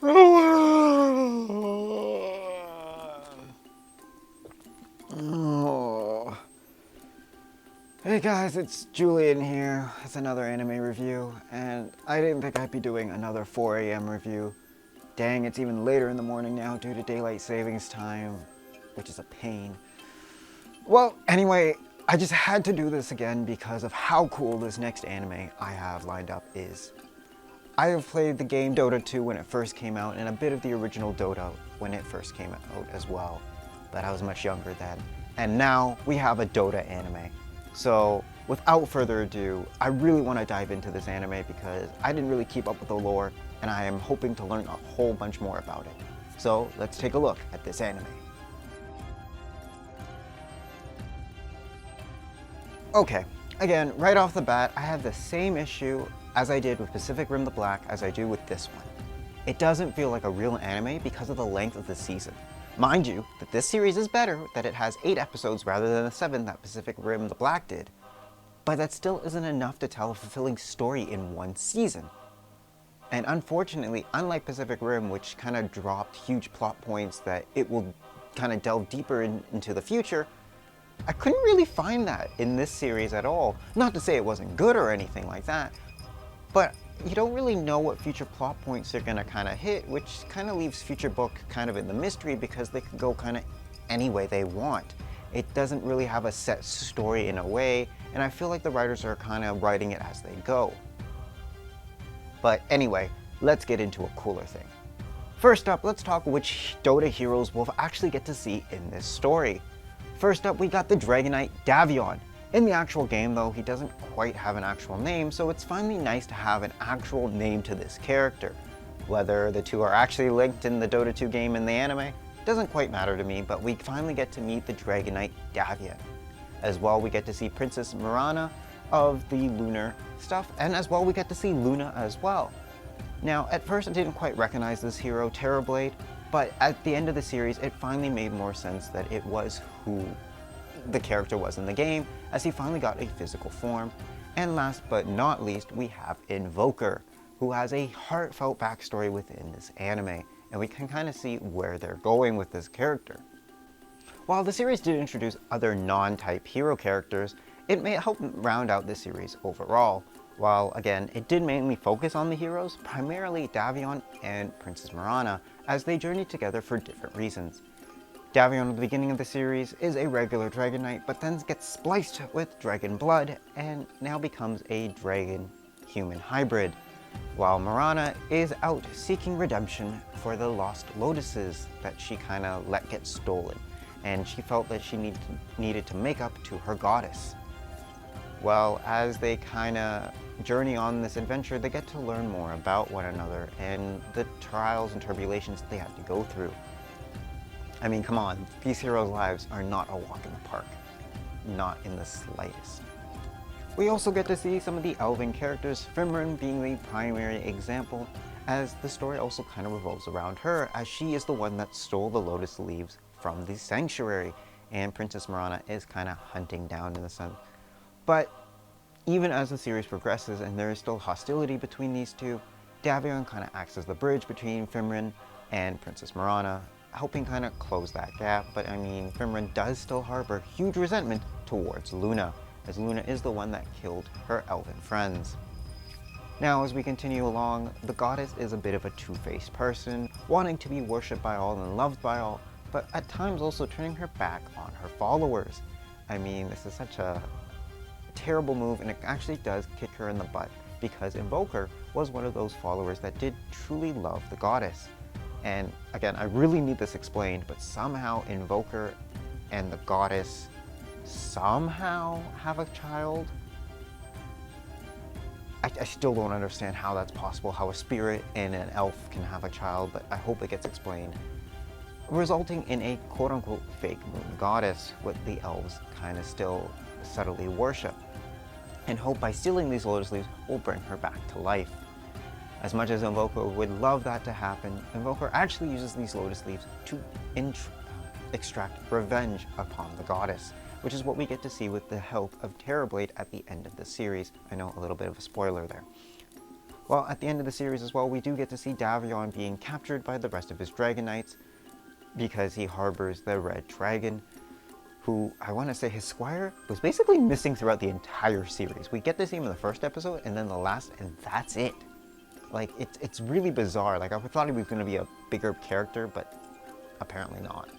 Oh. Hey guys, it's Julian here. It's another anime review, and I didn't think I'd be doing another 4 a.m. review. Dang, it's even later in the morning now due to daylight savings time, which is a pain. Well, anyway, I just had to do this again because of how cool this next anime I have lined up is. I have played the game Dota 2 when it first came out, and a bit of the original Dota when it first came out as well, but I was much younger then. And now we have a Dota anime. So without further ado, I really want to dive into this anime because I didn't really keep up with the lore, and I am hoping to learn a whole bunch more about it. So let's take a look at this anime. Okay, again, right off the bat, I have the same issue as I did with Pacific Rim the Black as I do with this one. It doesn't feel like a real anime because of the length of the season. Mind you, that this series is better, that it has 8 episodes rather than the 7 that Pacific Rim the Black did, but that still isn't enough to tell a fulfilling story in one season. And unfortunately, unlike Pacific Rim, which kind of dropped huge plot points that it will kind of delve deeper into the future, I couldn't really find that in this series at all. Not to say it wasn't good or anything like that, but you don't really know what future plot points they're gonna kind of hit, which kind of leaves future book kind of in the mystery because they could go kind of any way they want. It doesn't really have a set story in a way, and I feel like the writers are kind of writing it as they go. But anyway, let's get into a cooler thing. First up, let's talk which Dota heroes we'll actually get to see in this story. First up, we got the Dragon Knight Davion. In the actual game though, he doesn't quite have an actual name, so it's finally nice to have an actual name to this character. Whether the two are actually linked in the Dota 2 game and the anime, doesn't quite matter to me, but we finally get to meet the Dragon Knight Davion. As well, we get to see Princess Mirana of the lunar stuff, and as well we get to see Luna as well. Now, at first I didn't quite recognize this hero, Terrorblade, but at the end of the series, it finally made more sense that it was who the character was in the game, as he finally got a physical form. And last but not least, we have Invoker, who has a heartfelt backstory within this anime, and we can kind of see where they're going with this character. While the series did introduce other non-type hero characters, it may help round out the series overall. While again, it did mainly focus on the heroes, primarily Davion and Princess Mirana, as they journeyed together for different reasons. Davion at the beginning of the series is a regular Dragon Knight, but then gets spliced with dragon blood and now becomes a dragon-human hybrid, while Mirana is out seeking redemption for the lost lotuses that she kind of let get stolen, and she felt that she needed to make up to her goddess. Well, as they kind of journey on this adventure, they get to learn more about one another and the trials and tribulations they have to go through. I mean, come on, these heroes' lives are not a walk in the park. Not in the slightest. We also get to see some of the elven characters, Fimran being the primary example, as the story also kind of revolves around her, as she is the one that stole the lotus leaves from the sanctuary, and Princess Mirana is kind of hunting down in the sun. But even as the series progresses and there is still hostility between these two, Davion kind of acts as the bridge between Fimran and Princess Mirana, helping kind of close that gap. But I mean, Fimran does still harbor huge resentment towards Luna, as Luna is the one that killed her elven friends. Now, as we continue along, the goddess is a bit of a two-faced person, wanting to be worshipped by all and loved by all, but at times also turning her back on her followers. I mean, this is such a terrible move, and it actually does kick her in the butt, because Invoker was one of those followers that did truly love the goddess. And again, I really need this explained, but somehow Invoker and the goddess somehow have a child. I still don't understand how that's possible, how a spirit and an elf can have a child, but I hope it gets explained. Resulting in a quote-unquote fake moon goddess, what the elves kind of still subtly worship, and hope by stealing these lotus leaves will bring her back to life. As much as Invoker would love that to happen, Invoker actually uses these lotus leaves to extract revenge upon the goddess, which is what we get to see with the help of Terrorblade at the end of the series. I know, a little bit of a spoiler there. Well, at the end of the series as well, we do get to see Davion being captured by the rest of his Dragon Knights because he harbors the Red Dragon, who, I want to say his squire, was basically missing throughout the entire series. We get to see him in the first episode and then the last, and that's it. Like, it's really bizarre. Like, I thought he was going to be a bigger character, but apparently not.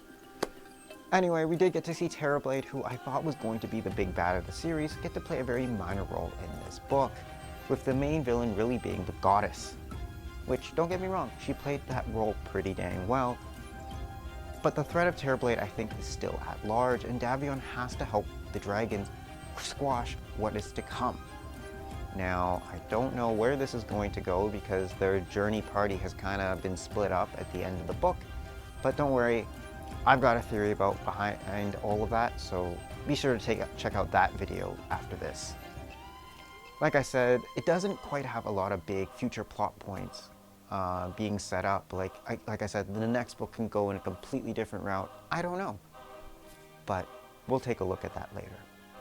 Anyway, we did get to see Terrorblade, who I thought was going to be the big bad of the series, get to play a very minor role in this book, with the main villain really being the goddess. Which, don't get me wrong, she played that role pretty dang well. But the threat of Terrorblade, I think, is still at large, and Davion has to help the dragons squash what is to come. Now, I don't know where this is going to go because their journey party has kind of been split up at the end of the book, but don't worry, I've got a theory about behind all of that, so be sure to check out that video after this. Like I said, it doesn't quite have a lot of big future plot points being set up. Like I said, the next book can go in a completely different route. I don't know, but we'll take a look at that later.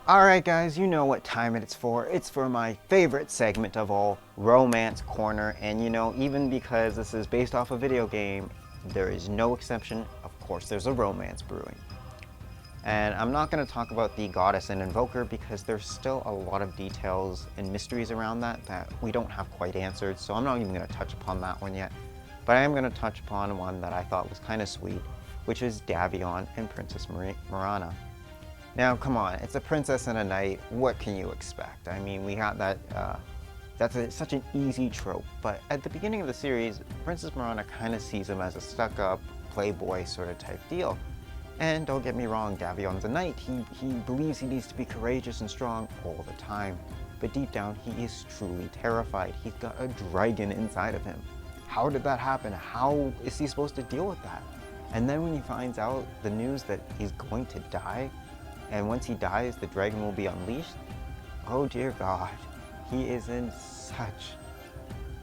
Alright guys, you know what time it's for. It's for my favorite segment of all, Romance Corner. And you know, even because this is based off a video game, there is no exception. Of course, there's a romance brewing. And I'm not going to talk about the Goddess and Invoker because there's still a lot of details and mysteries around that we don't have quite answered. So I'm not even going to touch upon that one yet. But I am going to touch upon one that I thought was kind of sweet, which is Davion and Princess Mirana. Now, come on, it's a princess and a knight. What can you expect? I mean, we got that, such an easy trope. But at the beginning of the series, Princess Mirana kind of sees him as a stuck-up, playboy sort of type deal. And don't get me wrong, Davion's a knight. He believes he needs to be courageous and strong all the time. But deep down, he is truly terrified. He's got a dragon inside of him. How did that happen? How is he supposed to deal with that? And then when he finds out the news that he's going to die, and once he dies, the dragon will be unleashed. Oh dear God, he is in such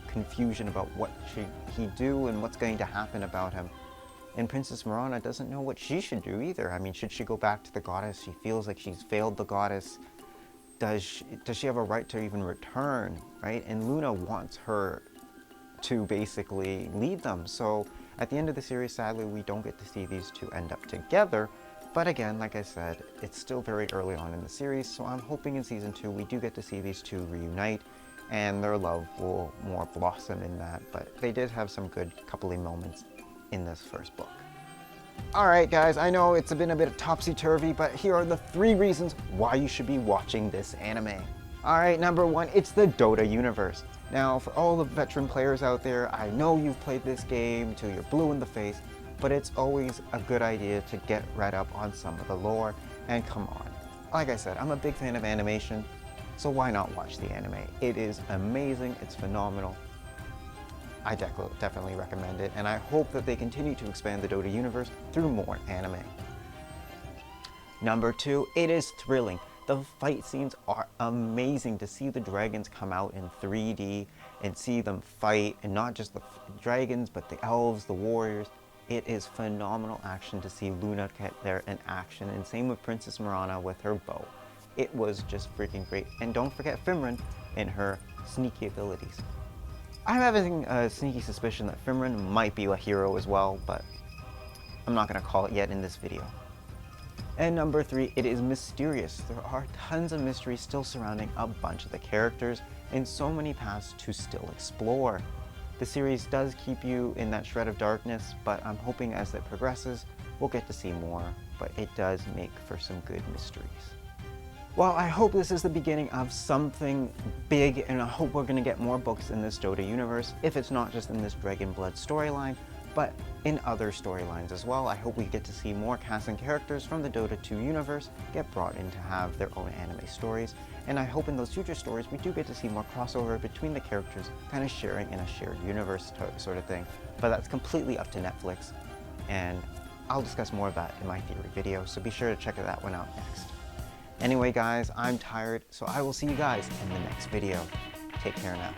confusion about what should he do and what's going to happen about him. And Princess Mirana doesn't know what she should do either. I mean, should she go back to the goddess? She feels like she's failed the goddess. Does she have a right to even return, right? And Luna wants her to basically lead them. So at the end of the series, sadly, we don't get to see these two end up together. But again, like I said, it's still very early on in the series, so I'm hoping in Season 2 we do get to see these two reunite, and their love will more blossom in that, but they did have some good coupley moments in this first book. Alright guys, I know it's been a bit topsy-turvy, but here are the 3 reasons why you should be watching this anime. Alright, number 1, it's the Dota universe. Now, for all the veteran players out there, I know you've played this game till you're blue in the face, but it's always a good idea to get read up on some of the lore, and come on. Like I said, I'm a big fan of animation, so why not watch the anime? It is amazing, it's phenomenal. I definitely recommend it, and I hope that they continue to expand the Dota universe through more anime. Number 2, it is thrilling. The fight scenes are amazing. To see the dragons come out in 3D and see them fight, and not just the dragons, but the elves, the warriors. It is phenomenal action to see Luna get there in action, and same with Princess Mirana with her bow. It was just freaking great. And don't forget Fimran and her sneaky abilities. I'm having a sneaky suspicion that Fimran might be a hero as well, but I'm not going to call it yet in this video. And number 3, it is mysterious. There are tons of mysteries still surrounding a bunch of the characters, and so many paths to still explore. The series does keep you in that shred of darkness, but I'm hoping as it progresses, we'll get to see more, but it does make for some good mysteries. Well, I hope this is the beginning of something big, and I hope we're going to get more books in this Dota universe, if it's not just in this Dragon Blood storyline, but in other storylines as well. I hope we get to see more cast and characters from the Dota 2 universe get brought in to have their own anime stories, and I hope in those future stories we do get to see more crossover between the characters, kind of sharing in a shared universe sort of thing, but that's completely up to Netflix, and I'll discuss more of that in my theory video, so be sure to check that one out next. Anyway guys, I'm tired, so I will see you guys in the next video. Take care now.